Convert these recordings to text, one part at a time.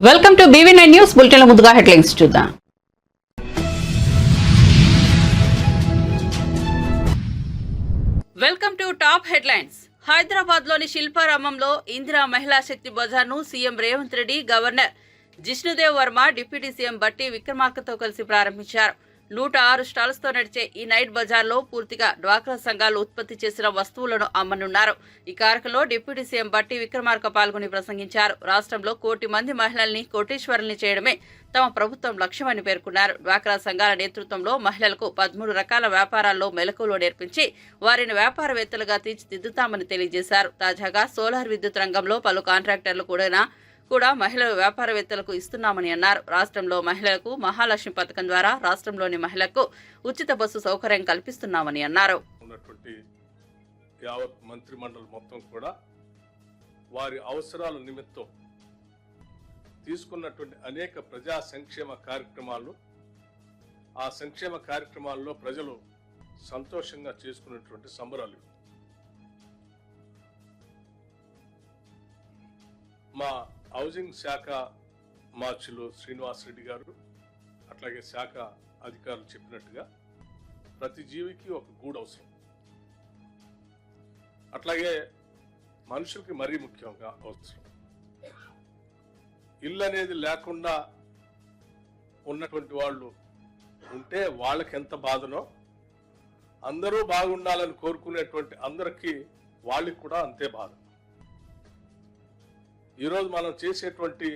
Welcome to BV9 news bulletin. ముందుగా headlines చూద్దాం. Welcome to top headlines. Hyderabad లోని శిల్పారామంలో ఇందిరా మహిళా శక్తి బజార్ ను CM Revanth Reddy, governor Jishnu Dev Varma, deputy CM బట్టి విక్రమార్కతో కలిసి ప్రారంభించారు. 106 స్టాల్స్ తో నడిచే ఈ నైట్ బజార్లో పూర్తిగా డ్వాక్రా సంఘాలు ఉత్పత్తి చేసిన వస్తువులను అమ్మనున్నారు. ఈ కార్యక్రమంలో డిప్యూటీ సీఎం బట్టి విక్రమార్క పాల్గొని ప్రసంగించారు. రాష్ట్రంలో 1 కోటి మంది మహిళల్ని కోటీశ్వరుల్ని చేయడమే తమ ప్రభుత్వం లక్ష్యమని పేర్కొన్నారు. డ్వాక్రా సంఘాల నేతృత్వంలో మహిళలకు 13 రకాల వ్యాపారాల్లో మెలకువలు నేర్పించి వారిని వ్యాపారవేత్తలుగా తీర్చిదిద్దుతామని తెలియజేశారు. తాజాగా సోలార్ విద్యుత్ రంగంలో పలు కాంట్రాక్టర్లు కూడా మహిళల వ్యాపారవేత్తలకు ఇస్తున్నామని అన్నారు. రాష్ట్రంలో మహిళలకు మహాలక్ష్మి పథకం ద్వారా రాష్ట్రంలోని మహిళలకు ఉచిత బస్సు సౌకర్యం కల్పిస్తున్నామని అన్నారు. యావత్ మంత్రి మండలి మొత్తం కూడా వారి అవసరాల నిమిత్తం తీసుకున్నటువంటి అనేక ప్రజా సంక్షేమ కార్యక్రమాలు, ఆ సంక్షేమ కార్యక్రమాల్లో ప్రజలు సంతోషంగా చేసుకున్నటువంటి సంబరాలు. మా హౌసింగ్ శాఖ మార్చులు శ్రీనివాసరెడ్డి గారు, అట్లాగే శాఖ అధికారులు చెప్పినట్టుగా ప్రతి జీవికి ఒక గూడు అవసరం. అట్లాగే మనుషులకి మరీ ముఖ్యంగా అవసరం. ఇల్లు అనేది లేకుండా ఉన్నటువంటి వాళ్ళు ఉంటే వాళ్ళకి ఎంత బాధనో, అందరూ బాగుండాలని కోరుకునేటువంటి అందరికీ వాళ్ళకి కూడా అంతే బాధ. ఈరోజు మనం చేసేటువంటి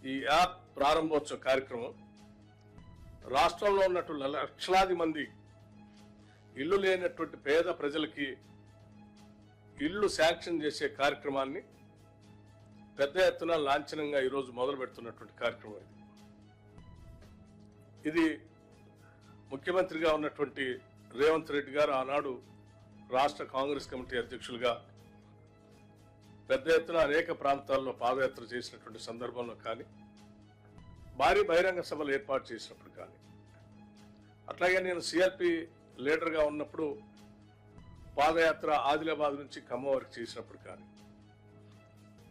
ఈ యాప్ ప్రారంభోత్సవ కార్యక్రమం రాష్ట్రంలో ఉన్నటువంటి లక్షలాది మంది ఇల్లు లేనటువంటి పేద ప్రజలకి ఇల్లు శాంక్షన్ చేసే కార్యక్రమాన్ని పెద్ద ఎత్తున లాంఛనంగా ఈరోజు మొదలు పెడుతున్నటువంటి కార్యక్రమం ఇది ముఖ్యమంత్రిగా ఉన్నటువంటి రేవంత్ రెడ్డి గారు ఆనాడు రాష్ట్ర కాంగ్రెస్ కమిటీ అధ్యక్షులుగా పెద్ద ఎత్తున అనేక ప్రాంతాల్లో పాదయాత్ర చేసినటువంటి సందర్భంలో కానీ, భారీ బహిరంగ సభలు ఏర్పాటు చేసినప్పుడు కానీ, అట్లాగే నేను సిఆర్పి లీడర్గా ఉన్నప్పుడు పాదయాత్ర ఆదిలాబాద్ నుంచి ఖమ్మం వరకు చేసినప్పుడు కానీ,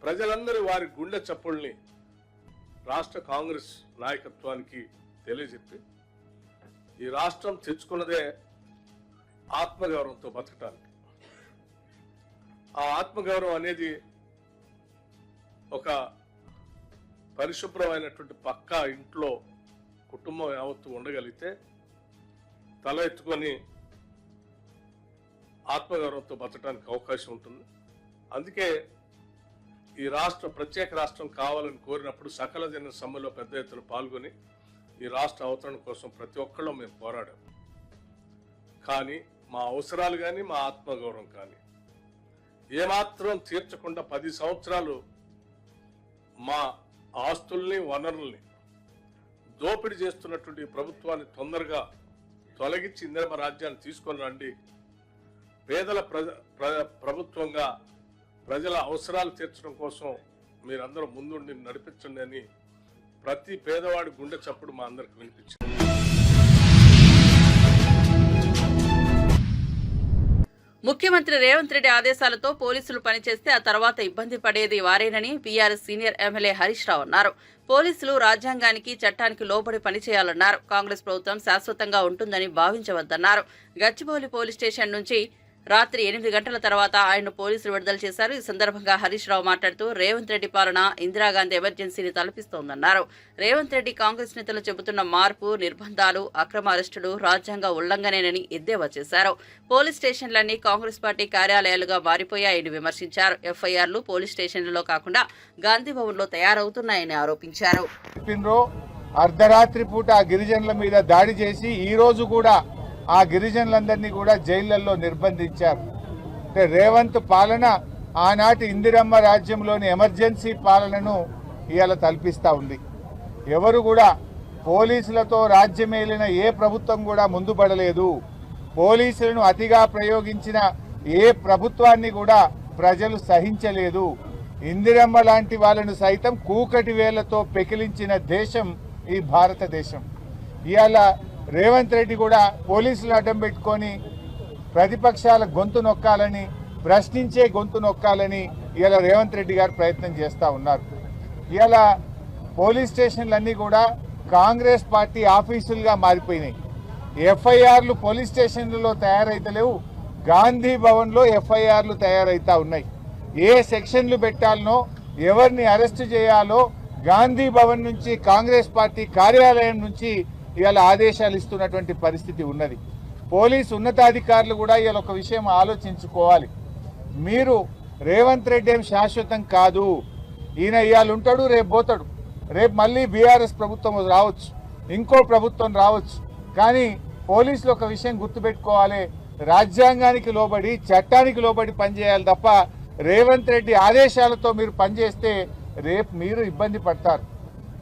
ప్రజలందరూ వారి గుండె చప్పుల్ని రాష్ట్ర కాంగ్రెస్ నాయకత్వానికి తెలియజెప్పి ఈ రాష్ట్రం తెచ్చుకున్నదే ఆత్మగౌరవంతో బతకటానికి. ఆ ఆత్మగౌరవం అనేది ఒక పరిశుభ్రమైనటువంటి పక్కా ఇంట్లో కుటుంబం యావత్తు ఉండగలిగితే తల ఎత్తుకొని ఆత్మగౌరవంతో బతకడానికి అవకాశం ఉంటుంది. అందుకే ఈ ప్రత్యేక రాష్ట్రం కావాలని కోరినప్పుడు సకల జన సమ్మెలో పెద్ద ఎత్తున పాల్గొని ఈ రాష్ట్ర అవతరణ కోసం ప్రతి ఒక్కళ్ళం మేము పోరాడాం. కానీ మా అవసరాలు కానీ మా ఆత్మగౌరవం కానీ ఏమాత్రం తీర్చకుండా 10 సంవత్సరాలు మా ఆస్తుల్ని, వనరుల్ని దోపిడీ చేస్తున్నటువంటి ప్రభుత్వాన్ని తొందరగా తొలగించి ఇందిరమ్మ రాజ్యాన్ని తీసుకొని రండి, పేదల ప్రభుత్వంగా ప్రజల అవసరాలు తీర్చడం కోసం మీరందరూ ముందుండి నడిపించండి అని ప్రతి పేదవాడి గుండె చప్పుడు మా అందరికి వినిపించింది. ముఖ్యమంత్రి రేవంత్ రెడ్డి ఆదేశాలతో పోలీసులు పనిచేస్తే ఆ తర్వాత ఇబ్బంది పడేది వారేనని BRS senior MLA Harish Rao అన్నారు. పోలీసులు రాజ్యాంగానికి, చట్టానికి లోబడి పనిచేయాలన్నారు. కాంగ్రెస్ ప్రభుత్వం శాశ్వతంగా ఉంటుందని భావించవద్దన్నారు. గచ్చిబౌలి పోలీస్ స్టేషన్ నుంచి రాత్రి 8 గంటల తర్వాత ఆయన పోలీసులు విడుదల చేశారు. ఈ సందర్భంగా హరీష్ రావు మాట్లాడుతూ రేవంత్ రెడ్డి పాలన ఇందిరాగాంధీ ఎమర్జెన్సీని తలపిస్తోందన్నారు. రేవంత్ రెడ్డి కాంగ్రెస్ నేతలు చెబుతున్న మార్పు, నిర్బంధాలు, అక్రమ అరెస్టులు రాజ్యాంగ ఉల్లంఘనేనని ఎద్దేవా చేశారు. పోలీస్ స్టేషన్లన్నీ కాంగ్రెస్ పార్టీ కార్యాలయాలుగా మారిపోయాయని విమర్శించారు. ఎఫ్ఐఆర్లు పోలీస్ స్టేషన్లలో కాకుండా గాంధీ భవన్లో తయారవుతున్నాయని ఆరోపించారు. అర్ధరాత్రి పూట గిరిజనుల మీద దాడి చేసి ఈ రోజు కూడా ఆ గిరిజనులందరినీ కూడా జైళ్లలో నిర్బంధించారు. అంటే రేవంత్ పాలన ఆనాటి ఇందిరమ్మ రాజ్యంలోని ఎమర్జెన్సీ పాలనను ఇవాళ తలపిస్తూ ఉంది. ఎవరు కూడా పోలీసులతో రాజ్యమేలిన ఏ ప్రభుత్వం కూడా ముందు పడలేదు. పోలీసులను అతిగా ప్రయోగించిన ఏ ప్రభుత్వాన్ని కూడా ప్రజలు సహించలేదు. ఇందిరమ్మ లాంటి వాళ్ళను సైతం కూకటి వేలతో పెకిలించిన దేశం ఈ భారతదేశం. ఇవాళ రేవంత్ రెడ్డి కూడా పోలీసులను అడ్డం పెట్టుకొని ప్రతిపక్షాల గొంతు నొక్కాలని, ప్రశ్నించే గొంతు నొక్కాలని ఇవాళ రేవంత్ రెడ్డి గారు ప్రయత్నం చేస్తూ ఉన్నారు. ఇవాళ పోలీస్ స్టేషన్లన్నీ కూడా కాంగ్రెస్ పార్టీ ఆఫీసులుగా మారిపోయినాయి. ఎఫ్ఐఆర్లు పోలీస్ స్టేషన్లలో తయారైతలేవు, గాంధీ భవన్లో ఎఫ్ఐఆర్లు తయారైతా ఉన్నాయి. ఏ సెక్షన్లు పెట్టాలనో, ఎవరిని అరెస్టు చేయాలో గాంధీ భవన్ నుంచి, కాంగ్రెస్ పార్టీ కార్యాలయం నుంచి ఇవాళ ఆదేశాలు ఇస్తున్నటువంటి పరిస్థితి ఉన్నది. పోలీసు ఉన్నతాధికారులు కూడా ఇవాళ ఒక విషయం ఆలోచించుకోవాలి. మీరు రేవంత్ రెడ్డి ఏం శాశ్వతం కాదు. ఈయన ఇవాళ ఉంటాడు, రేపు పోతాడు. రేపు మళ్ళీ బీఆర్ఎస్ ప్రభుత్వం రావచ్చు, ఇంకో ప్రభుత్వం రావచ్చు. కానీ పోలీసులు ఒక విషయం గుర్తుపెట్టుకోవాలి, రాజ్యాంగానికి లోబడి, చట్టానికి లోబడి పనిచేయాలి తప్ప రేవంత్ రెడ్డి ఆదేశాలతో మీరు పనిచేస్తే రేపు మీరు ఇబ్బంది పడతారు.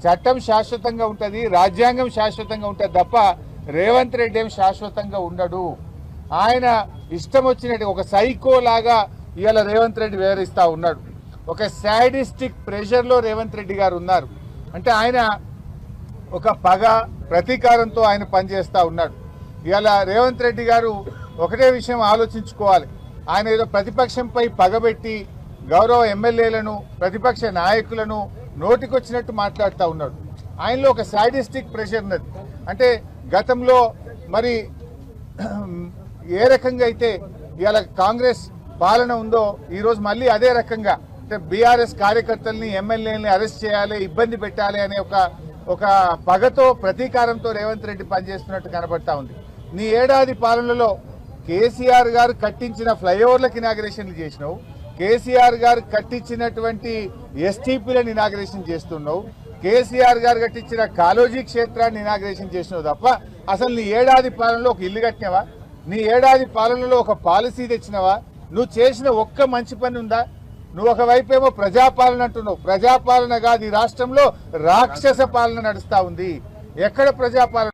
చట్టం శాశ్వతంగా ఉంటుంది, రాజ్యాంగం శాశ్వతంగా ఉంటుంది తప్ప రేవంత్ రెడ్డి ఏం శాశ్వతంగా ఉండడు. ఆయన ఇష్టం వచ్చినట్టు ఒక సైకో లాగా ఇవాళ రేవంత్ రెడ్డి వివరిస్తూ ఉన్నాడు. ఒక సాడిస్టిక్ ప్రెషర్లో రేవంత్ రెడ్డి గారు ఉన్నారు. అంటే ఆయన ఒక పగ, ప్రతీకారంతో ఆయన పనిచేస్తూ ఉన్నాడు. ఇవాళ రేవంత్ రెడ్డి గారు ఒకటే విషయం ఆలోచించుకోవాలి. ఆయన ఏదో ప్రతిపక్షంపై పగబెట్టి గౌరవ ఎమ్మెల్యేలను, ప్రతిపక్ష నాయకులను నోటికొచ్చినట్టు మాట్లాడుతూ ఉన్నాడు. ఆయనలో ఒక సాడిస్టిక్ ప్రెషర్ ఉన్నది. అంటే గతంలో మరి ఏ రకంగా అయితే ఇవాళ కాంగ్రెస్ పాలన ఉందో ఈరోజు మళ్ళీ అదే రకంగా అంటే బీఆర్ఎస్ కార్యకర్తల్ని, ఎమ్మెల్యేలని అరెస్ట్ చేయాలి, ఇబ్బంది పెట్టాలి అనే ఒక పగతో, ప్రతీకారంతో రేవంత్ రెడ్డి పనిచేస్తున్నట్టు కనబడతా ఉంది. నీ ఏడాది పాలనలో కేసీఆర్ గారు కట్టించిన ఫ్లైఓవర్లకు ఇనాగరేషన్లు చేసినావు, కేసీఆర్ గారు కట్టించినటువంటి ఎస్టీపీలను ఇనాగరేషన్ చేస్తున్నావు, కేసీఆర్ గారు కట్టించిన కాలోజీ క్షేత్రాన్ని ఇనాగరేషన్ చేసినావు తప్ప అసలు నీ ఏడాది పాలనలో ఒక ఇల్లు కట్టినవా? నీ ఏడాది పాలనలో ఒక పాలసీ తెచ్చినవా? నువ్వు చేసిన ఒక్క మంచి పని ఉందా? నువ్వు ఒకవైపు ఏమో ప్రజాపాలన అంటున్నావు. ప్రజాపాలన కాదు, ఈ రాష్ట్రంలో రాక్షస పాలన నడుస్తా ఉంది. ఎక్కడ ప్రజాపాలన?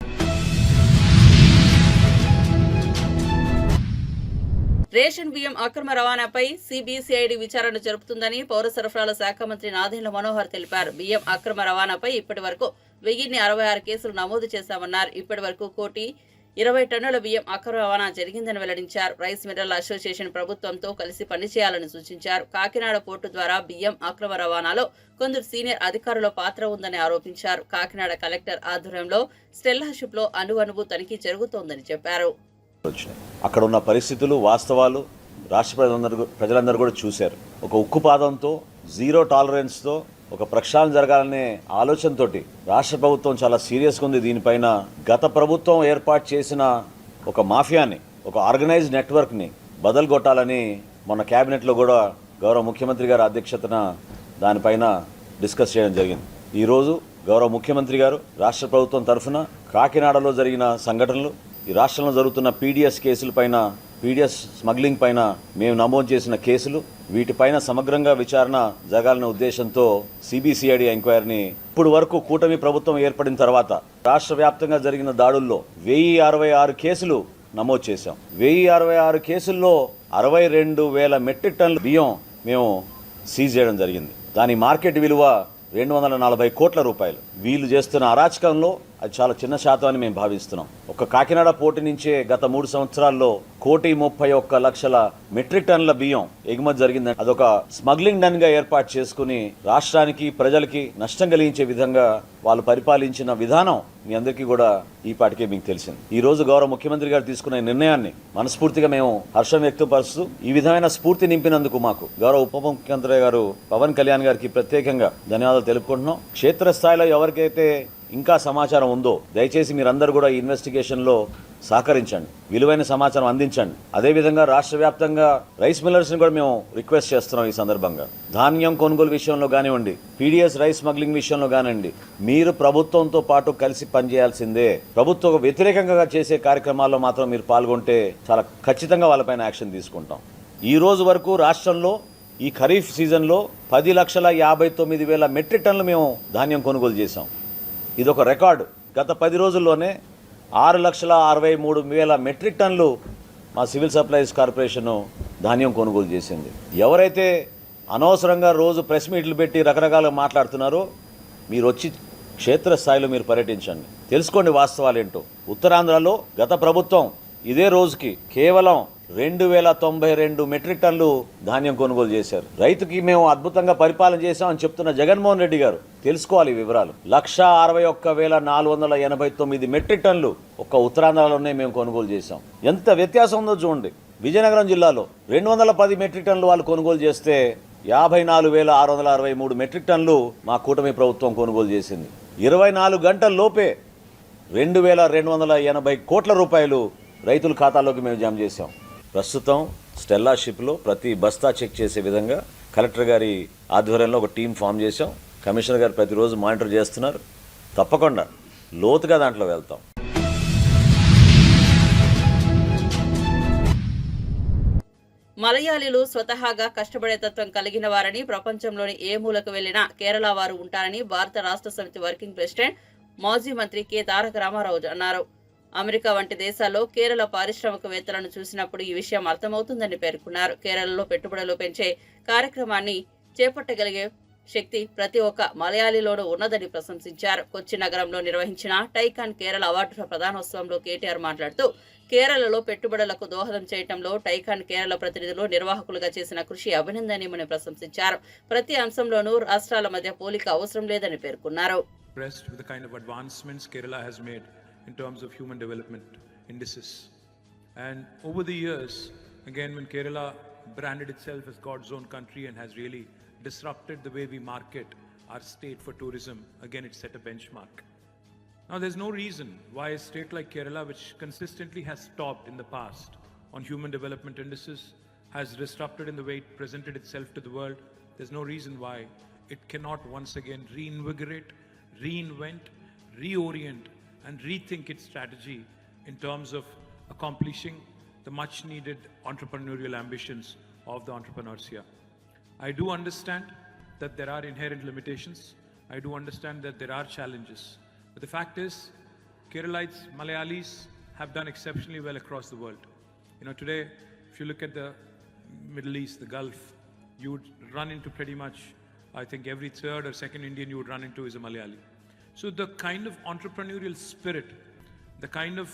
రేషన్ బియ్యం అక్రమ రవాణాపై సిబిసిఐడి విచారణ జరుపుతుందని పౌర సరఫరాల శాఖ మంత్రి నాదెండ్ల మనోహర్ తెలిపారు. బియ్యం అక్రమ రవాణాపై ఇప్పటి వరకు 1066 కేసులు నమోదు చేశామన్నారు. ఇప్పటి వరకు 1,20 టన్నుల బియ్యం అక్రమ రవాణా జరిగిందని వెల్లడించారు. రైస్ మిల్లర్ల అసోసియేషన్ ప్రభుత్వంతో కలిసి పనిచేయాలని సూచించారు. కాకినాడ పోర్టు ద్వారా బియ్యం అక్రమ రవాణాలో కొందరు సీనియర్ అధికారుల పాత్ర ఉందని ఆరోపించారు. కాకినాడ కలెక్టర్ ఆధ్వర్యంలో స్టెల్లా షిప్లో అణువణువు తనిఖీ జరుగుతోందని చెప్పారు. అక్కడ ఉన్న పరిస్థితులు, వాస్తవాలు రాష్ట్ర ప్రజలందరూ కూడా చూశారు. ఒక ఉక్కు పాదంతో, జీరో టాలరెన్స్తో ఒక ప్రక్షాళన జరగాలనే ఆలోచనతోటి రాష్ట్ర ప్రభుత్వం చాలా సీరియస్గా ఉంది. దీనిపైన గత ప్రభుత్వం ఏర్పాటు చేసిన ఒక మాఫియాని, ఒక ఆర్గనైజ్డ్ నెట్వర్క్ని బదలుగొట్టాలని మొన్న క్యాబినెట్లో కూడా గౌరవ ముఖ్యమంత్రి గారి అధ్యక్షతన దానిపైన డిస్కస్ చేయడం జరిగింది. ఈరోజు గౌరవ ముఖ్యమంత్రి గారు రాష్ట్ర ప్రభుత్వం తరఫున కాకినాడలో జరిగిన సంఘటనలు, ఈ రాష్ట్రంలో జరుగుతున్న పీడిఎస్ కేసులపైన, పీడిఎస్ స్మగ్లింగ్ పైన మేము నమోదు చేసిన కేసులు, వీటిపైన సమగ్రంగా విచారణ జరగాలనే ఉద్దేశంతో సిబిసిఐడి ఎంక్వైరీని ఇప్పుడు వరకు కూటమి ప్రభుత్వం ఏర్పడిన తర్వాత రాష్ట్ర వ్యాప్తంగా జరిగిన దాడుల్లో 1066 కేసులు నమోదు చేశాం. 1066 కేసుల్లో 62,000 మెట్రిక్ టన్నుల బియ్యం మేము సీజ్ చేయడం జరిగింది. దాని మార్కెట్ విలువ 240 కోట్ల రూపాయలు. వీళ్ళు చేస్తున్న అరాచకంలో అది చాలా చిన్న శాతం అని మేము భావిస్తున్నాం. ఒక కాకినాడ పోర్టు నుంచే గత 3 సంవత్సరాల్లో 1,31,00,000 మెట్రిక్ టన్నుల బియ్యం ఎగుమతి జరిగిందని అదొక స్మగ్లింగ్ డన్ గా ఏర్పాటు చేసుకుని రాష్ట్రానికి, ప్రజలకి నష్టం కలిగించే విధంగా వాళ్ళు పరిపాలించిన విధానం మీ అందరికీ కూడా ఈ పాటికే మీకు తెలిసింది. ఈ రోజు గౌరవ ముఖ్యమంత్రి గారు తీసుకున్న నిర్ణయాన్ని మనస్ఫూర్తిగా మేము హర్షం వ్యక్తపరుస్తూ, ఈ విధమైన స్ఫూర్తి నింపినందుకు మాకు గౌరవ ఉప ముఖ్యమంత్రి గారు పవన్ కళ్యాణ్ గారికి ప్రత్యేకంగా ధన్యవాదాలు తెలుపుకుంటున్నాం. క్షేత్రస్థాయిలో ఎవరికైతే ఇంకా సమాచారం ఉందో దయచేసి మీరందరూ కూడా ఈ ఇన్వెస్టిగేషన్లో సహకరించండి, విలువైన సమాచారం అందించండి. అదేవిధంగా రాష్ట్ర వ్యాప్తంగా రైస్ మిల్లర్స్ని కూడా మేము రిక్వెస్ట్ చేస్తున్నాం. ఈ సందర్భంగా ధాన్యం కొనుగోలు విషయంలో కానివ్వండి, పీడిఎస్ రైస్ స్మగ్లింగ్ విషయంలో కానివ్వండి, మీరు ప్రభుత్వంతో పాటు కలిసి పనిచేయాల్సిందే. ప్రభుత్వ వ్యతిరేకంగా చేసే కార్యక్రమాల్లో మాత్రం మీరు పాల్గొంటే చాలా ఖచ్చితంగా వాళ్ళపైన యాక్షన్ తీసుకుంటాం. ఈ రోజు వరకు రాష్ట్రంలో ఈ ఖరీఫ్ సీజన్లో 10,59,000 మెట్రిక్ టన్నులు మేము ధాన్యం కొనుగోలు చేశాం. ఇదొక రికార్డు. గత 10 రోజుల్లోనే 6,63,000 మెట్రిక్ టన్నులు మా సివిల్ సప్లైస్ కార్పొరేషన్ ధాన్యం కొనుగోలు చేసింది. ఎవరైతే అనవసరంగా రోజు ప్రెస్ మీట్లు పెట్టి రకరకాలుగా మాట్లాడుతున్నారో మీరు వచ్చి క్షేత్రస్థాయిలో మీరు పర్యటించండి, తెలుసుకోండి వాస్తవాలు ఏంటో. ఉత్తరాంధ్రలో గత ప్రభుత్వం ఇదే రోజుకి కేవలం 2092 మెట్రిక్ టన్నులు ధాన్యం కొనుగోలు చేశారు. రైతుకి మేము అద్భుతంగా పరిపాలన చేశామని చెప్తున్న జగన్మోహన్ రెడ్డి గారు తెలుసుకోవాలి ఈ వివరాలు. 161,489 మెట్రిక్ టన్నులు ఒక్క ఉత్తరాంధ్రలోనే మేము కొనుగోలు చేశాం. ఎంత వ్యత్యాసం ఉందో చూడండి. విజయనగరం జిల్లాలో 210 మెట్రిక్ టన్నులు వాళ్ళు కొనుగోలు చేస్తే 54,663 మెట్రిక్ టన్నులు మా కూటమి ప్రభుత్వం కొనుగోలు చేసింది. 24 గంటల లోపే 2,280 కోట్ల రూపాయలు రైతుల ఖాతాలోకి మేము జమ చేశాం. ప్రస్తుతం స్టెల్లా షిప్లో ప్రతి బస్తా చెక్ చేసే విధంగా కలెక్టర్ గారి ఆధ్వర్యంలో ఒక టీం ఫామ్ చేశాం. కమిషనర్ గారు ప్రతిరోజు మానిటర్ చేస్తున్నారు. తప్పకుండా లోతుగా దాంట్లో వెళ్తాం. మలయాళీలు స్వతహాగా కష్టపడే తత్వం కలిగిన వారని, ప్రపంచంలోని ఏ మూలకు వెళ్లినా కేరళ వారు ఉంటారని భారత రాష్ట్ర సమితి వర్కింగ్ ప్రెసిడెంట్ మాజీ మంత్రి కె తారక రామారావు అన్నారు. అమెరికా వంటి దేశాల్లో కేరళ పారిశ్రామికవేత్తలను చూసినప్పుడు ఈ విషయం అర్థమవుతుందని పేర్కొన్నారు. కేరళలో పెట్టుబడులు పెంచే కార్యక్రమాన్ని చేపట్టగలిగే శక్తి ప్రతి ఒక్క మలయాళీలోనూ ఉన్నదని ప్రశంసించారు. కొచ్చి నగరంలో నిర్వహించిన టైకాన్ కేరళ అవార్డుల ప్రధానోత్సవంలో కేటీఆర్ మాట్లాడుతూ కేరళలో పెట్టుబడులకు దోహదం చేయడంలో టైకాన్ కేరళ ప్రతినిధులు నిర్వాహకులుగా చేసిన కృషి అభినందనీయమని ప్రశంసించారు. ప్రతి అంశంలోనూ రాష్ట్రాల మధ్య పోలిక అవసరం లేదని పేర్కొన్నారు. In terms of human development indices. And over the years, again, when Kerala branded itself as God's own country and has really disrupted the way we market our state for tourism, again, it set a benchmark. Now, there's no reason why a state like Kerala, which consistently has topped in the past on human development indices, has disrupted in the way it presented itself to the world, there's no reason why it cannot once again reinvigorate, reinvent, reorient, and rethink its strategy in terms of accomplishing the much needed entrepreneurial ambitions of the entrepreneurs here. I do understand that there are inherent limitations. I do understand that there are challenges. But the fact is, Keralites, Malayalis have done exceptionally well across the world. You know, today, if you look at the Middle East, the Gulf, you would run into pretty much, I think every third or second Indian you would run into is a Malayali. So the kind of entrepreneurial spirit, the kind of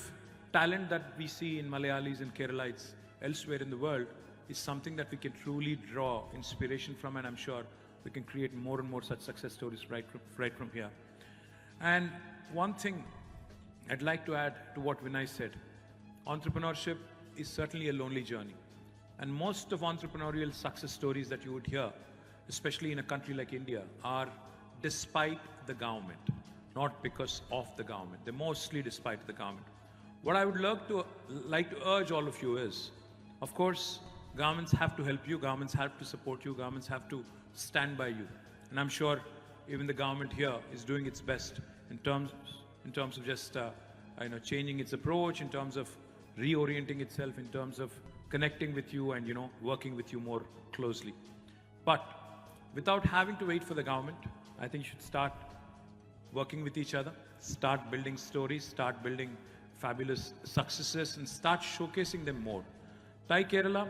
talent that we see in Malayalis and Keralites elsewhere in the world is something that we can truly draw inspiration from, and I'm sure we can create more and more such success stories right from here. And one thing I'd like to add to what Vinay said, entrepreneurship is certainly a lonely journey. And most of entrepreneurial success stories that you would hear, especially in a country like India, are despite the government. Not because of the government. They're mostly despite the government. What I would like to urge all of you is, of course, governments have to help you, governments have to support you, governments have to stand by you. And I'm sure even the government here is doing its best in terms of just changing its approach, in terms of reorienting itself, in terms of connecting with you and working with you more closely. But without having to wait for the government, I think you should start working with each other, start building stories, start building fabulous successes, and start showcasing them more. TiE Kerala,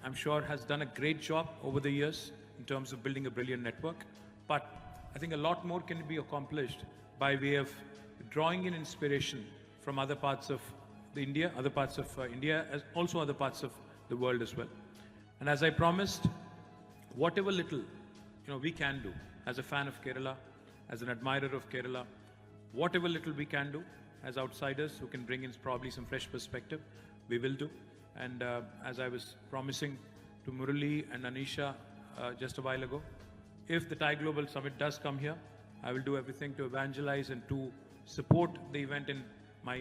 I'm sure, has done a great job over the years in terms of building a brilliant network, but I think a lot more can be accomplished by way of drawing in inspiration from other parts of India, as also other parts of the world as well. And as I promised, whatever little we can do as a fan of Kerala, as an admirer of Kerala, whatever little we can do as outsiders who can bring in probably some fresh perspective, we will do. And as I was promising to Murali and Anisha just a while ago, if the TiE Global Summit does come here, I will do everything to evangelize and to support the event in my...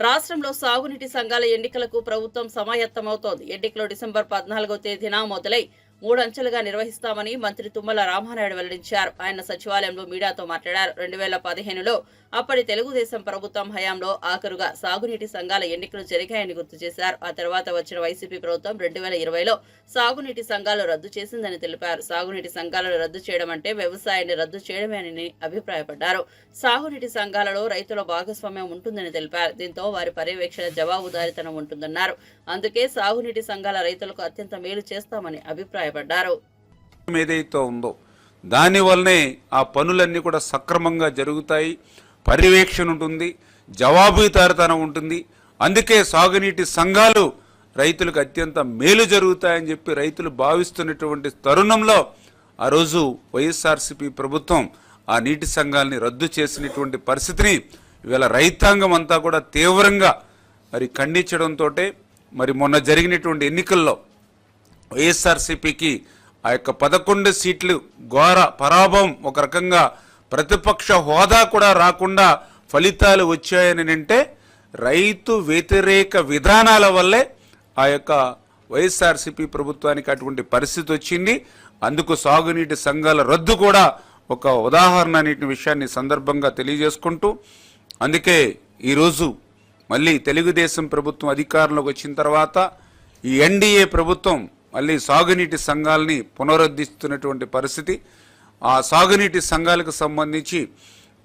రాష్ట్రంలో సాగునీటి సంఘాల ఎన్నికలకు ప్రభుత్వం సమాయత్తమవుతోంది. ఎన్నికలు December 14వ తేదీన మొదలై 3 అంచెలుగా నిర్వహిస్తామని మంత్రి తుమ్మల రామానాయుడు వెల్లడించారు. ఆయన సచివాలయంలో మీడియాతో మాట్లాడారు. 2015లో అప్పటి తెలుగుదేశం ప్రభుత్వం హయాంలో ఆఖరుగా సాగునీటి సంఘాల ఎన్నికలు జరిగాయని గుర్తు చేశారు. ఆ తర్వాత వచ్చిన వైసీపీ ప్రభుత్వం 2020లో సాగునీటి సంఘాలు రద్దు చేసిందని తెలిపారు. సాగునీటి సంఘాలను రద్దు చేయడం అంటే వ్యవసాయాన్ని రద్దు చేయడమేనని అభిప్రాయపడ్డారు. సాగునీటి సంఘాలలో రైతుల భాగస్వామ్యం ఉంటుందని తెలిపారు. దీంతో వారి పర్యవేక్షణ జవాబుదారీతనం ఉంటుందన్నారు. అందుకే సాగునీటి సంఘాల రైతులకు అత్యంత మేలు చేస్తామని అభిప్రాయపడ్డారు. ఏదైతే ఉందో దానివల్లనే ఆ పనులన్నీ కూడా సక్రమంగా జరుగుతాయి, పర్యవేక్షణ ఉంటుంది, జవాబుదారీతనం ఉంటుంది. అందుకే సాగునీటి సంఘాలు రైతులకు అత్యంత మేలు జరుగుతాయని చెప్పి రైతులు భావిస్తున్నటువంటి తరుణంలో ఆ రోజు వైఎస్ఆర్సీపీ ప్రభుత్వం ఆ నీటి సంఘాలని రద్దు చేసినటువంటి పరిస్థితిని ఇవాళ రైతాంగం అంతా కూడా తీవ్రంగా మరి ఖండించడంతో మరి మొన్న జరిగినటువంటి ఎన్నికల్లో వైఎస్ఆర్సీపీకి ఆ యొక్క 11 సీట్లు ఘోర పరాభవం, ఒక రకంగా ప్రతిపక్ష హోదా కూడా రాకుండా ఫలితాలు వచ్చాయని అంటే రైతు వ్యతిరేక విధానాల వల్లే ఆ యొక్క వైఎస్ఆర్సీపీ ప్రభుత్వానికి అటువంటి పరిస్థితి వచ్చింది. అందుకు సాగునీటి సంఘాల రద్దు కూడా ఒక ఉదాహరణ అనే విషయాన్ని సందర్భంగా తెలియజేసుకుంటూ, అందుకే ఈరోజు మళ్ళీ తెలుగుదేశం ప్రభుత్వం అధికారంలోకి వచ్చిన తర్వాత ఈ ఎన్డీఏ ప్రభుత్వం మళ్ళీ సాగునీటి సంఘాలని పునరుద్ధరిస్తున్నటువంటి పరిస్థితి. ఆ సాగునీటి సంఘాలకు సంబంధించి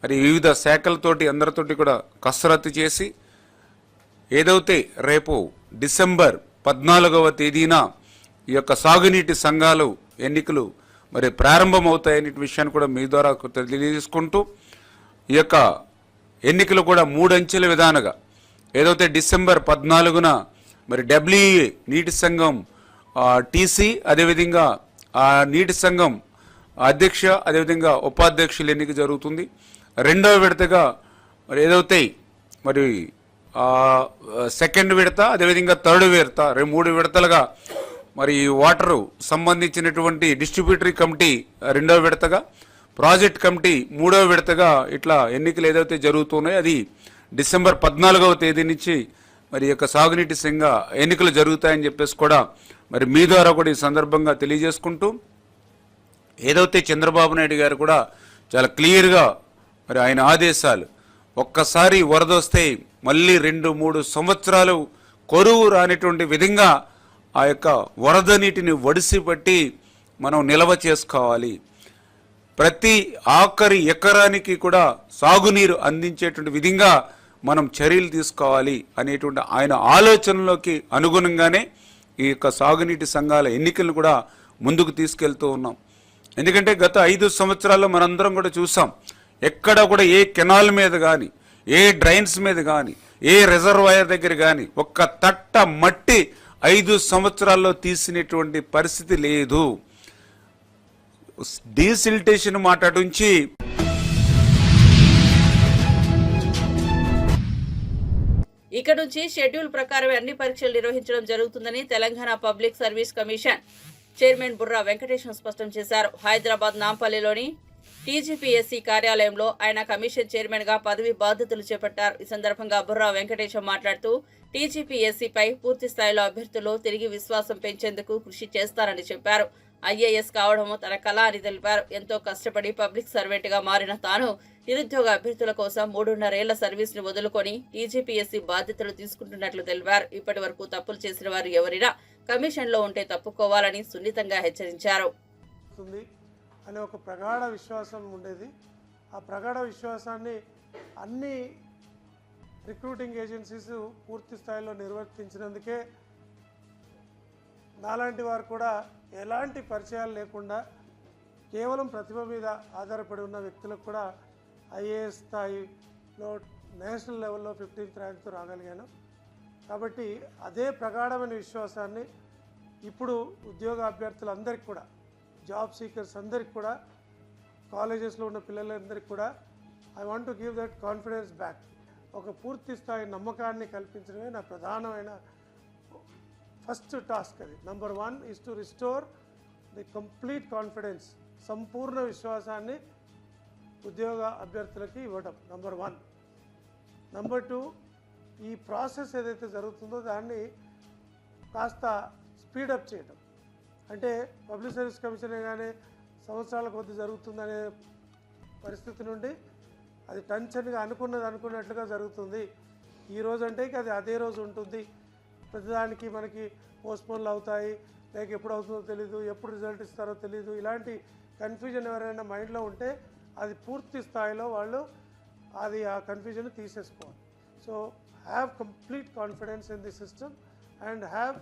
మరి వివిధ శాఖలతోటి అందరితోటి కూడా కసరత్తు చేసి ఏదైతే రేపు డిసెంబర్ 14వ తేదీన ఈ యొక్క సాగునీటి సంఘాలు ఎన్నికలు మరి ప్రారంభమవుతాయనే విషయాన్ని కూడా మీ ద్వారా తెలియజేసుకుంటూ, ఈ యొక్క ఎన్నికలు కూడా 3 అంచెల విధానగా ఏదైతే డిసెంబర్ 14న మరి డబ్ల్యూఏ నీటి సంఘం టీసీ, అదేవిధంగా ఆ నీటి సంఘం అధ్యక్ష, అదేవిధంగా ఉపాధ్యక్షుల ఎన్నిక జరుగుతుంది. రెండవ విడతగా మరి ఏదైతే మరి సెకండ్ విడత, అదేవిధంగా థర్డ్ విడత, 3 విడతలుగా మరి వాటరు సంబంధించినటువంటి డిస్ట్రిబ్యూటరీ కమిటీ రెండవ విడతగా, ప్రాజెక్ట్ కమిటీ 3వ విడతగా ఇట్లా ఎన్నికలు ఏదైతే జరుగుతున్నాయో అది డిసెంబర్ 14వ తేదీ నుంచి మరి యొక్క సాగునీటి సంఘ ఎన్నికలు జరుగుతాయని చెప్పేసి కూడా మరి మీ ద్వారా కూడా ఈ సందర్భంగా తెలియజేసుకుంటూ, ఏదైతే చంద్రబాబు నాయుడు గారు కూడా చాలా క్లియర్గా మరి ఆయన ఆదేశాలు, ఒక్కసారి వరద వస్తే మళ్ళీ 2-3 సంవత్సరాలు కొరువు రానిటువంటి విధంగా ఆ యొక్క వరద నీటిని వడిసి పట్టి మనం నిల్వ చేసుకోవాలి, ప్రతి ఆఖరి ఎకరానికి కూడా సాగునీరు అందించేటువంటి విధంగా మనం చర్యలు తీసుకోవాలి అనేటువంటి ఆయన ఆలోచనలోకి అనుగుణంగానే ఈ యొక్క సాగునీటి సంఘాల ఎన్నికలను కూడా ముందుకు తీసుకెళ్తూ ఉన్నాం. ఎందుకంటే గత 5 సంవత్సరాల్లో మనందరం కూడా చూసాం, ఎక్కడ కూడా ఏ కెనాల్ మీద కానీ, ఏ డ్రైన్స్ మీద కానీ, ఏ రిజర్వాయర్ దగ్గర కానీ ఒక్క తట్ట మట్టి 5 సంవత్సరాల్లో తీసినటువంటి పరిస్థితి లేదు. డీసిల్టేషన్ మాట్లాడుంచి ఇక నుంచి షెడ్యూల్ ప్రకారమే అన్ని పరీక్షలు నిర్వహించడం జరుగుతుందని Telangana public service commission chairman Burra Venkatesham స్పష్టం చేశారు. హైదరాబాద్ నాంపల్లిలోని టీజీపీఎస్సీ కార్యాలయంలో ఆయన కమిషన్ చైర్మన్ గా పదవి బాధ్యతలు చేపట్టారు. ఈ సందర్భంగా బుర్రా వెంకటేశం మాట్లాడుతూ టీజీపీఎస్సీపై పూర్తి స్థాయిలో అభ్యర్థులు తిరిగి విశ్వాసం పెంచేందుకు కృషి చేస్తారని చెప్పారు. ఐఏఎస్ కావడం తన కళ అని తెలిపారు. ఎంతో కష్టపడి పబ్లిక్ సర్వెంట్ గా మారిన తాను నిరుద్యోగ అభ్యర్థుల కోసం 3.5 ఏళ్ల సర్వీస్ ను వదులుకొని టీజీపీఎస్సీ బాధ్యతలు తీసుకుంటున్నట్లు తెలిపారు. ఇప్పటి వరకు తప్పులు చేసిన వారు ఎవరైనా కమిషన్ లో ఉంటే తప్పుకోవాలని సున్నితంగా హెచ్చరించారు. అనే ఒక ప్రగాఢ విశ్వాసం ఉండేది. ఆ ప్రగాఢ విశ్వాసాన్ని అన్ని రిక్రూటింగ్ ఏజెన్సీస్ పూర్తి స్థాయిలో నిర్వర్తించినందుకే నాలాంటి వారు కూడా ఎలాంటి పరిచయాలు లేకుండా కేవలం ప్రతిభ మీద ఆధారపడి ఉన్న వ్యక్తులకు కూడా ఐఏఎస్ స్థాయిలో నేషనల్ లెవెల్లో 15th ర్యాంక్తో రాగలిగాను. కాబట్టి అదే ప్రగాఢమైన విశ్వాసాన్ని ఇప్పుడు ఉద్యోగ అభ్యర్థులందరికీ కూడా, జాబ్ సీకర్స్ అందరికి కూడా, కాలేజెస్లో ఉన్న పిల్లలందరికీ కూడా I want to give that confidence back. ఒక పూర్తి స్థాయి నమ్మకాన్ని కల్పించడమే నా ప్రధానమైన ఫస్ట్ టాస్క్. అది number 1 is to restore the complete confidence, సంపూర్ణ విశ్వాసాన్ని ఉద్యోగ అభ్యర్థులకి ఇవ్వడం నంబర్ 1. నంబర్ 2, ఈ ప్రాసెస్ ఏదైతే జరుగుతుందో దాన్ని కాస్త స్పీడప్ చేయడం. అంటే పబ్లిక్ సర్వీస్ కమిషన్ కానీ సంవత్సరాల కొద్ది జరుగుతుందనే పరిస్థితి నుండి అది టెన్షన్గా అనుకున్నట్లుగా జరుగుతుంది. ఈ రోజు అంటే అది అదే రోజు ఉంటుంది, ప్రతిదానికి మనకి పోస్ట్పోన్లు అవుతాయి, లేక ఎప్పుడు అవుతుందో తెలీదు, ఎప్పుడు రిజల్ట్ ఇస్తారో తెలీదు, ఇలాంటి కన్ఫ్యూజన్ ఎవరైనా మైండ్లో ఉంటే అది పూర్తి స్థాయిలో వాళ్ళు అది ఆ కన్ఫ్యూజన్ తీసేసుకోవాలి. So have complete confidence in the system and have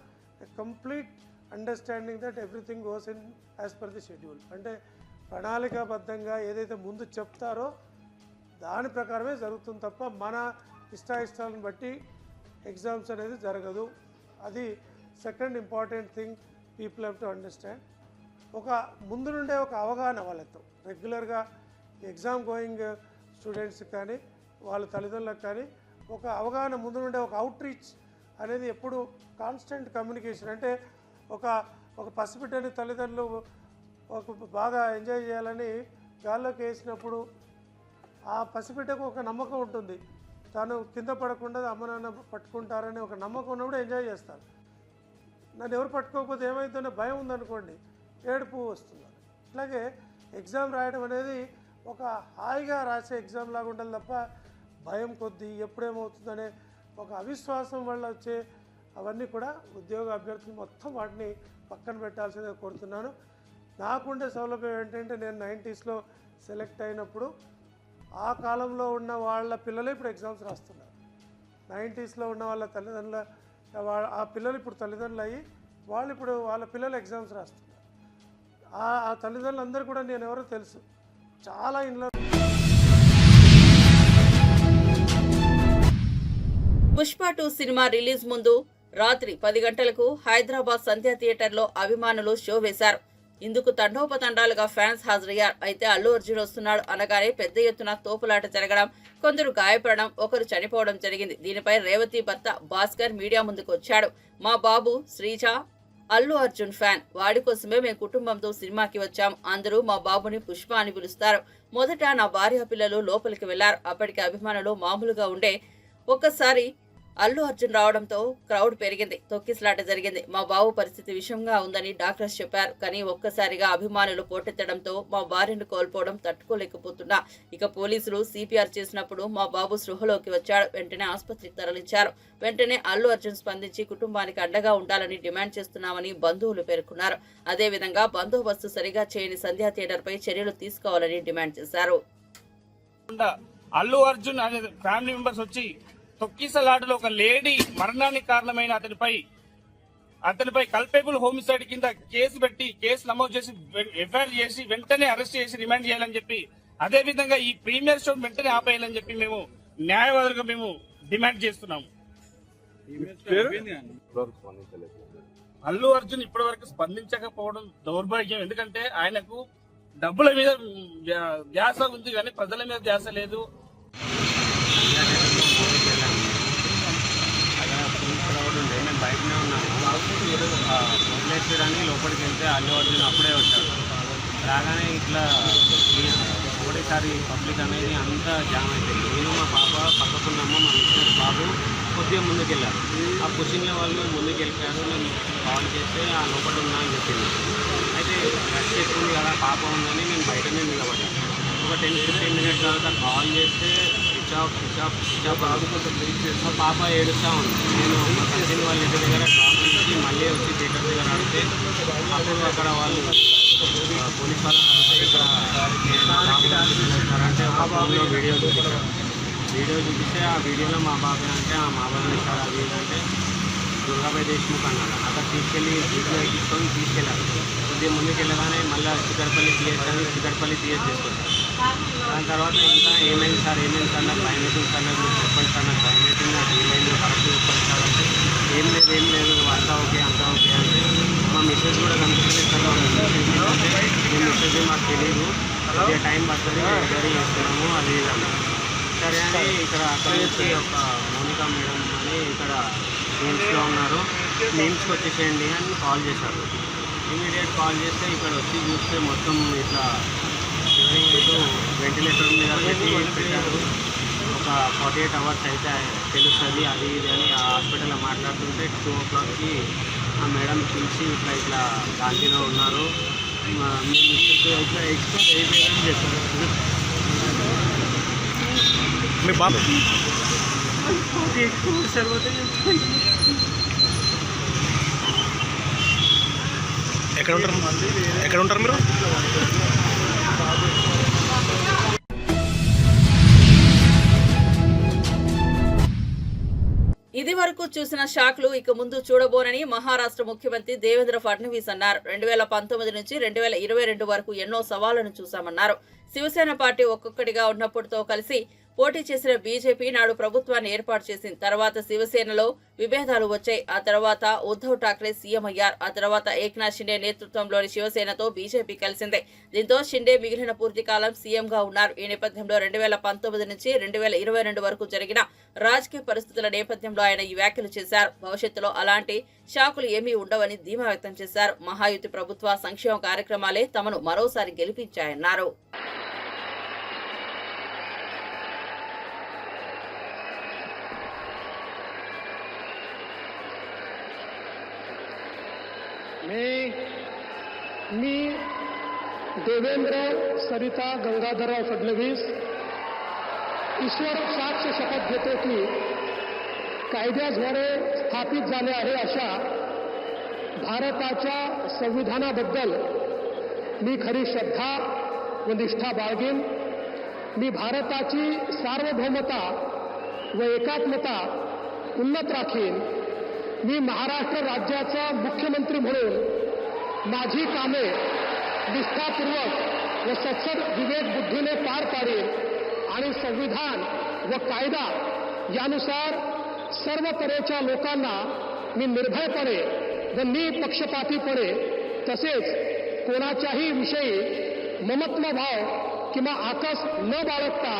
a complete understanding that everything goes in as per the schedule. అంటే ప్రణాళికాబద్ధంగా ఏదైతే ముందు చెప్తారో దాని ప్రకారమే జరుగుతుంది తప్ప మన ఇష్టాయిష్టాలను బట్టి ఎగ్జామ్స్ అనేది జరగదు. అది second important thing people have to understand. ఒక ముందు నుండే ఒక అవగాహన వాళ్ళతో రెగ్యులర్గా ఎగ్జామ్ గోయింగ్ స్టూడెంట్స్కి కానీ వాళ్ళ తల్లిదండ్రులకు కానీ ఒక అవగాహన ముందు నుండే ఒక అవుట్ రీచ్ అనేది ఎప్పుడు కాన్స్టెంట్ కమ్యూనికేషన్. అంటే ఒక పసిబిడ్డని తల్లిదండ్రులు ఒక బాగా ఎంజాయ్ చేయాలని గాల్లోకి వేసినప్పుడు ఆ పసిబిడ్డకు ఒక నమ్మకం ఉంటుంది, తను కింద పడకుండా అమ్మ నాన్న పట్టుకుంటారని ఒక నమ్మకం ఉన్నప్పుడు ఎంజాయ్ చేస్తారు. నన్ను ఎవరు పట్టుకోకపోతే ఏమైందనే భయం ఉందనుకోండి, ఏడుపు వస్తుంది. అట్లాగే ఎగ్జామ్ రాయడం అనేది ఒక హాయిగా రాసే ఎగ్జామ్ లాగా ఉండాలి తప్ప భయం కొద్దీ ఎప్పుడేమవుతుందనే ఒక అవిశ్వాసం వల్ల వచ్చే అవన్నీ కూడా ఉద్యోగ అభ్యర్థులు మొత్తం వాటిని పక్కన పెట్టాల్సిందిగా కోరుతున్నాను. నాకుండే సౌలభ్యం ఏంటంటే నేను 90sలో సెలెక్ట్ అయినప్పుడు ఆ కాలంలో ఉన్న వాళ్ళ పిల్లలే ఇప్పుడు ఎగ్జామ్స్ రాస్తున్నారు. 90sలో ఉన్న వాళ్ళ తల్లిదండ్రుల ఆ పిల్లలు ఇప్పుడు తల్లిదండ్రులు అయ్యి వాళ్ళు ఇప్పుడు వాళ్ళ పిల్లలు ఎగ్జామ్స్ రాస్తున్నారు. ఆ తల్లిదండ్రులందరూ కూడా నేను ఎవరో తెలుసు, చాలా ఇంట్లో. పుష్ప 2 సినిమా రిలీజ్ ముందు రాత్రి 10 గంటలకు హైదరాబాద్ సంధ్యా థియేటర్లో అభిమానులు షో వేశారు. ఇందుకు తండోపతండాలుగా ఫ్యాన్స్ హాజరయ్యారు. అయితే అల్లు అర్జున్ వస్తున్నాడు అనగానే పెద్ద ఎత్తున తోపులాట జరగడం, కొందరు గాయపడడం, ఒకరు చనిపోవడం జరిగింది. దీనిపై రేవతి భర్త భాస్కర్ మీడియా ముందుకు వచ్చాడు. మా బాబు శ్రీజ అల్లు అర్జున్ ఫ్యాన్, వాడి కోసమే మేము కుటుంబంతో సినిమాకి వచ్చాం. అందరూ మా బాబుని పుష్ప అని పిలుస్తారు. మొదట నా భార్య పిల్లలు లోపలికి వెళ్లారు. అప్పటికి అభిమానులు మామూలుగా ఉండే ఒక్కసారి అల్లు అర్జున్ రావడంతో క్రౌడ్ పెరిగింది, తొక్కిసలాట జరిగింది. మా బాబు పరిస్థితి విషమంగా ఉందని డాక్టర్స్ చెప్పారు. కానీ ఒక్కసారిగా అభిమానులు పోటెత్తడంతో మా భార్యను కోల్పోవడం తట్టుకోలేకపోతున్నా. ఇక పోలీసులు సిపిఆర్ చేసినప్పుడు మా బాబు స్పృహలోకి వచ్చాడు. వెంటనే ఆసుపత్రికి తరలించారు. వెంటనే అల్లు అర్జున్ స్పందించి కుటుంబానికి అండగా ఉండాలని డిమాండ్ చేస్తున్నామని బంధువులు పేర్కొన్నారు. అదేవిధంగా బందోబస్తు సరిగా చేయని సంధ్యా థియేటర్ పై చర్యలు తీసుకోవాలని డిమాండ్ చేశారు. అల్లు అర్జున్ అనే ఫ్యామిలీ మెంబర్స్ వచ్చి తొక్కిసలాటలో ఒక లేడీ మరణానికి కారణమైన అతనిపై కల్పేబుల్ హోమిసైడ్ కింద కేసు పెట్టి కేసు నమోదు చేసి ఎఫ్ఐఆర్ చేసి వెంటనే అరెస్ట్ చేసి రిమాండ్ చేయాలని చెప్పి, అదే విధంగా ఈ ప్రీమియర్ షో వెంటనే ఆపేయాలని చెప్పి మేము న్యాయవాదులుగా మేము డిమాండ్ చేస్తున్నాము. అల్లు అర్జున్ ఇప్పటి వరకు స్పందించకపోవడం దౌర్భాగ్యం. ఎందుకంటే ఆయనకు డబ్బుల మీద ధ్యాస ఉంది కానీ ప్రజల మీద ధ్యాస లేదు. మేము బయటనే ఉన్నాము. వదిలేసాడని లోపలికి వెళ్తే అల్లు అర్జున్ అప్పుడే వచ్చాడు. రాగానే ఇట్లా ఒకటేసారి పబ్లిక్ అనేది అంతా జామ్ అయిపోయింది. నేను మా పాప పక్కకున్నాము, మా మిస్టర్ బాబు కొద్దిగా ముందుకెళ్ళారు. ఆ పుషింగ్లో వాళ్ళు ముందుకు వెళ్ళిపోయారు. నేను కాల్ చేస్తే ఆ లోపల ఉన్నా అని చెప్పింది. అయితే రష్ ఎక్కుంది కదా, పాప ఉందని నేను బయటనే నిలబడ్డాను. ఒక 10-15 మినిట్స్ తర్వాత కాల్ చేస్తే స్విచ్ ఆఫ్ మా పాప ఏడుస్తూ ఉంది. నేను మా కజిన్ వాళ్ళ ఇంటి దగ్గర డ్రాప్ చేసి మళ్ళీ వచ్చి థియేటర్ దగ్గర ఆడితే అప్పుడు అక్కడ వాళ్ళు పోలీస్ వాళ్ళని అడిగితే ఇక్కడ అంటే ఒక ఫోన్లో వీడియో చూపిస్తే ఆ వీడియోలో మా బాబాయ్ అంటే మా బాబాయ్ ఇస్తారు. అది ఏంటంటే దుర్గాబాయ్ దేశ్ముఖ్ అన్నాడు. అక్కడ తీసుకెళ్ళి వీడియో తీసుకొని తీసుకెళ్ళారు. కొద్దిగా ముందుకు వెళ్ళగానే మళ్ళీ చికట్పల్లి పిఎస్ అని చికట్పల్లి పిఎస్ చేసుకొచ్చారు. దాని తర్వాత ఇంకా ఏమైంది సార్ నాకు భయం అవుతుంది సార్, నాకు చెప్పండి సార్, నాకు భయం అవుతుంది, నాకు ఏమైంది కరెక్ట్ చెప్పండి సార్ అంటే ఏం లేదు అంతా ఓకే అంటే మా మెసేజ్ కూడా కనిపిస్తుంది సార్. మీ మెసేజ్ మాకు తెలియదు, కొద్దిగా టైం పడుతుంది, ఎంక్వైరీ చేస్తున్నాము అది అన్నారు. సరే అని ఇక్కడ అక్కడ నుంచి ఒక మౌనికా మేడం అని ఇక్కడ మీమ్స్లో ఉన్నారు, మీమ్స్కి వచ్చేసేయండి అని కాల్ చేశారు. ఇమీడియట్ కాల్ చేస్తే ఇక్కడ వచ్చి చూస్తే మొత్తం ఇట్లా వెంటిలేటర్ మీద పెట్టి పెట్టారు. ఒక 48 అవర్స్ అయితే తెలుస్తుంది అది ఇది అని ఆ హాస్పిటల్లో మాట్లాడుతుంటే 2 o'clockకి ఆ మేడం పిలిచి ఇట్లా గాంధీలో ఉన్నారు, మేము ఇట్లా ఎక్స్పైర్ అయిపోయారని చెప్పారు. మీ బాబు ఎక్కడ ఉంటారు మీరు? ఇది వరకు చూసిన షాక్లు ఇక ముందు చూడబోనని మహారాష్ట్ర ముఖ్యమంత్రి దేవేంద్ర ఫడ్నవీస్ అన్నారు. 2019 నుంచి 2022 వరకు ఎన్నో సవాళ్లను చూశామన్నారు. శివసేన పార్టీ ఒక్కొక్కటిగా ఉన్నప్పుడుతో కలిసి పోటీ చేసిన బీజేపీ నాడు ప్రభుత్వాన్ని ఏర్పాటు చేసింది. తర్వాత శివసేనలో విభేదాలు వచ్చాయి. ఆ తర్వాత ఉద్ధవ్ ఠాక్రే సీఎం అయ్యారు. ఆ తర్వాత ఏక్నాథ్ షిండే నేతృత్వంలోని శివసేనతో బీజేపీ కలిసింది. దీంతో షిండే మిగిలిన పూర్తి కాలం సీఎంగా ఉన్నారు. ఈ నేపథ్యంలో 2019 నుంచి 2022 వరకు జరిగిన రాజకీయ పరిస్థితుల నేపథ్యంలో ఆయన ఈ వ్యాఖ్యలు చేశారు. భవిష్యత్తులో అలాంటి షాకులు ఏమీ ఉండవని ధీమా వ్యక్తం చేశారు. మహాయుతి ప్రభుత్వ సంక్షేమ కార్యక్రమాలే తమను మరోసారి గెలిపించాయన్నారు. मी देवेंद्र सरिता गंगाधरराव फडणवीस ईश्वर साक्ष शपथ घेतो की कायद्याद्वारे स्थापित झाले आहे अशा भारताच्या संविधानाबद्दल मी खरी श्रद्धा व निष्ठा बाळगेन. मी भारताची सार्वभौमता व एकात्मता उन्नत राखीन. मी महाराष्ट्र राज्याचा मुख्यमंत्री म्हणून माझी कामे निष्ठापूर्वक व सत्सद विवेक बुद्धीने पार पाडेन आणि संविधान व कायदा यानुसार सर्व तऱ्हेच्या लोकांना मी निर्भयपणे व निपक्षपातीपणे तसेच कोणाच्याही विषयी ममत्वभाव किंवा आकस न बाळगता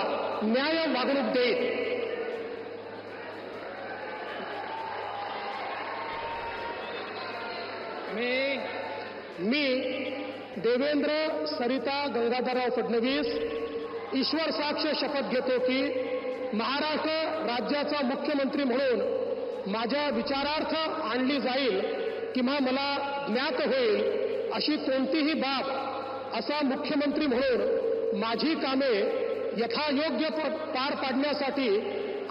न्याय वागणूक देईन. मी देवेंद्र सरिता गंगाधरराव फडणवीस ईश्वर साक्ष शपथ घेतो की महाराष्ट्र राज्याचा मुख्यमंत्री म्हणून माझ्या विचारार्थ आणली जाईल किंवा मला ज्ञात होईल अशी कोणतीही बाब असा मुख्यमंत्री म्हणून माझी कामे यथायोग्य पार पाडण्यासाठी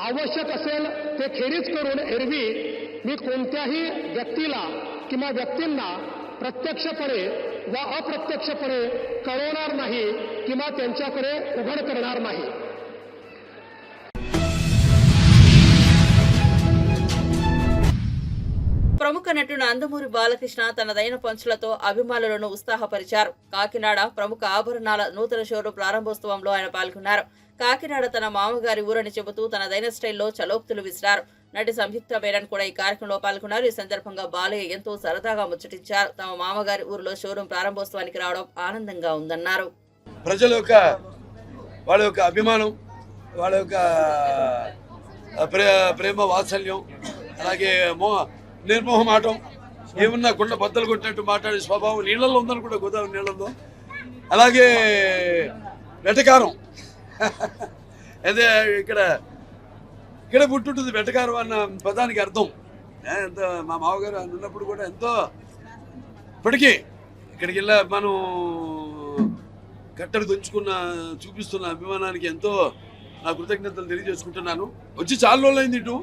आवश्यक असेल ते खेरीज करून एरवी मी कोणत्याही व्यक्तीला किंवा व्यक्तींना प्रत्यक्षपणे व अप्रत्यक्षपणे कळवणार नाही किंवा त्यांच्याकडे उघड करणार नाही. ప్రముఖ నటుడు నందమూరి బాలకృష్ణ తనదైన పంచులతో అభిమానులను ఉత్సాహపరిచారు. కాకినాడ ప్రముఖ ఆభరణాల నూతన షోరూం ప్రారంభోత్సవంలో ఆయన పాల్గొన్నారు. కాకినాడ తన మామగారి ఊరని చెబుతూ తనదైన స్టైల్లో చలోక్తులు విసిరారు. నటి సంయుక్త మేనన్ కూడా ఈ కార్యక్రమంలో పాల్గొన్నారు. ఈ సందర్భంగా బాలయ్య ఎంతో సరదాగా ముచ్చటించారు. తమ మామగారి ఊరిలో షోరూం ప్రారంభోత్సవానికి రావడం ఆనందంగా ఉందన్నారు. ప్రజల యొక్క వాళ్ళ యొక్క అభిమానం, వాళ్ళ యొక్క ప్రేమ వాత్సల్యం, అలాగే నిర్మోహమాటం, ఏమున్నా గుండె బద్దలు కొట్టినట్టు మాట్లాడే స్వభావం నీళ్ళల్లో ఉందని కూడా, గోదావరి నీళ్ళల్లో. అలాగే వెటకారం, అదే ఇక్కడ పుట్టుంటుంది వెటకారం అన్న పదానికి అర్థం. ఎంత మా మామగారు ఉన్నప్పుడు కూడా ఎంతో ఇప్పటికీ ఇక్కడికి వెళ్ళా మనం కట్టడి చూపిస్తున్న అభిమానానికి ఎంతో నా కృతజ్ఞతలు తెలియజేసుకుంటున్నాను. వచ్చి చాలా రోజులైంది ఇటు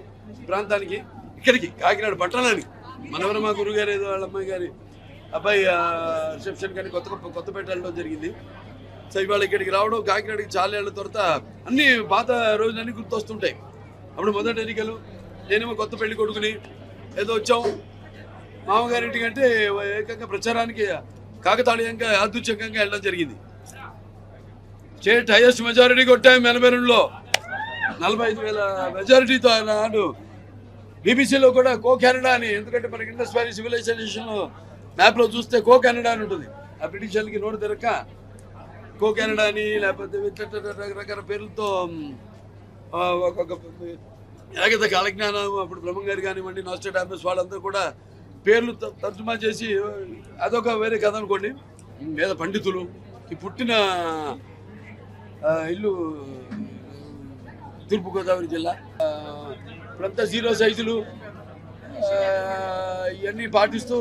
ప్రాంతానికి, ఇక్కడికి కాకినాడ పట్టణానికి. మనవరు మా గురుగారు ఏదో వాళ్ళ అమ్మాయి గారి అబ్బాయి రిసెప్షన్ కానీ కొత్తపేట వెళ్ళడం జరిగింది. సో ఇవాళ ఇక్కడికి రావడం, కాకినాడకి చాలా ఏళ్ళ తర్వాత అన్ని పాత రోజులన్నీ గుర్తొస్తుంటాయి. అప్పుడు మొదటి ఎన్నికలు, నేనేమో కొత్త పెళ్లి కొడుకుని ఏదో వచ్చాం మామగారింటికంటే ఏకంగా ప్రచారానికి కాకతాళీయంగా యాదృచ్ఛికంగా వెళ్ళడం జరిగింది. స్టేట్ హైయెస్ట్ మెజారిటీ కొట్టాము 82లో, 45,000 మెజారిటీతో. నాడు బీబీసీలో కూడా కో కెనడా అని, ఎందుకంటే మనకి ఇండస్ వ్యాలీ సివిలైజేషన్ మ్యాప్లో చూస్తే కో కెనడా అని ఉంటుంది. ఆ బ్రిటిషర్లకి నోటు తెరక కో కెనడా అని, లేకపోతే రకరకాల పేర్లతో ఒక్కొక్క ఏకత కాలజ్ఞానం, అప్పుడు బ్రహ్మంగారు కానివ్వండి, నాస్ట్రాడామస్ వాళ్ళందరూ కూడా పేర్లు తర్జుమా చేసి అదొక వేరే కథ అనుకోండి. వేద పండితులు, ఈ పుట్టిన ఇల్లు తూర్పుగోదావరి జిల్లా. ఇప్పుడంతా 0 సైజులు ఇవన్నీ పాటిస్తూ,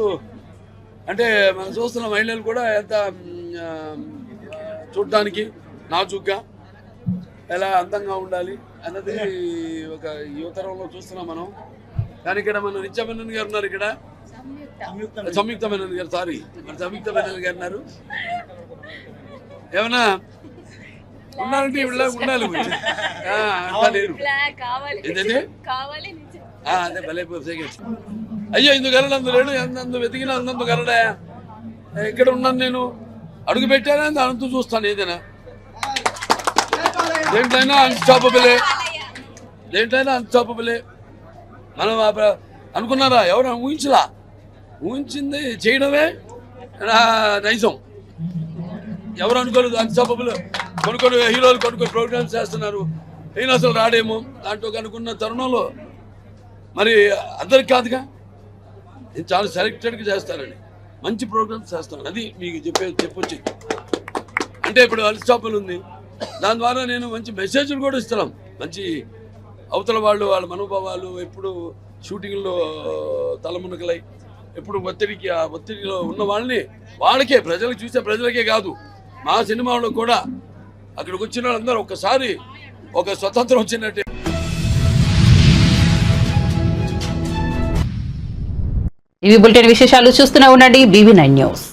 అంటే మనం చూస్తున్న మహిళలు కూడా ఎంత చూడడానికి నాజుగ్గా ఎలా అందంగా ఉండాలి అన్నది ఒక యువతరంలో చూస్తున్నాం మనం. కానీ ఇక్కడ మన నిత్యమేనన్ గారు ఉన్నారు, ఇక్కడ సంయుక్త మేనన్ గారు, సారీ మన సంయుక్త మేనన్ గారు ఉన్నారు. ఏమన్నా ఉన్నారంటే ఉండాలి. ఏంటంటే అదే భలే అయ్యో ఇందుకు గలడు లేడు, ఎందు వెతికినా అందందు గలడా. ఇక్కడ ఉన్నాను నేను, అడుగు పెట్టానే అంతూ చూస్తాను ఏదైనా. దేంట్లైనా అన్స్టాపబులే. మనం అనుకున్నారా? ఎవరు ఊహించింది చేయడమే నైజం. ఎవరు అనుకోలేదు అన్స్టాపబుల్. కొన్ని హీరోలు కొన్ని ప్రోగ్రామ్స్ చేస్తున్నారు, ఈయన అసలు రాడేమో దాంట్లో అనుకున్న తరుణంలో మరి అందరికి కాదుగా, నేను చాలా సెలెక్టెడ్గా చేస్తానండి, మంచి ప్రోగ్రామ్స్ చేస్తాను. అది మీకు చెప్పొచ్చి అంటే ఇప్పుడు అన్స్టాపబుల్ ఉంది, దాని ద్వారా నేను మంచి మెసేజ్లు కూడా ఇస్తున్నాం. మంచి అవతల వాళ్ళ మనోభావాలు ఎప్పుడు షూటింగ్లో తలమునకలై ఎప్పుడు ఒత్తిడిలో ఉన్న వాళ్ళకే ప్రజలకు చూసే ప్రజలకే కాదు, మా సినిమాలో కూడా అక్కడికి వచ్చిన వాళ్ళందరూ ఒక్కసారి ఒక స్వతంత్రం వచ్చినట్టే. ఇవి బులెటిన్ విశేషాలు. చూస్తూనే ఉండండి BV9 న్యూస్.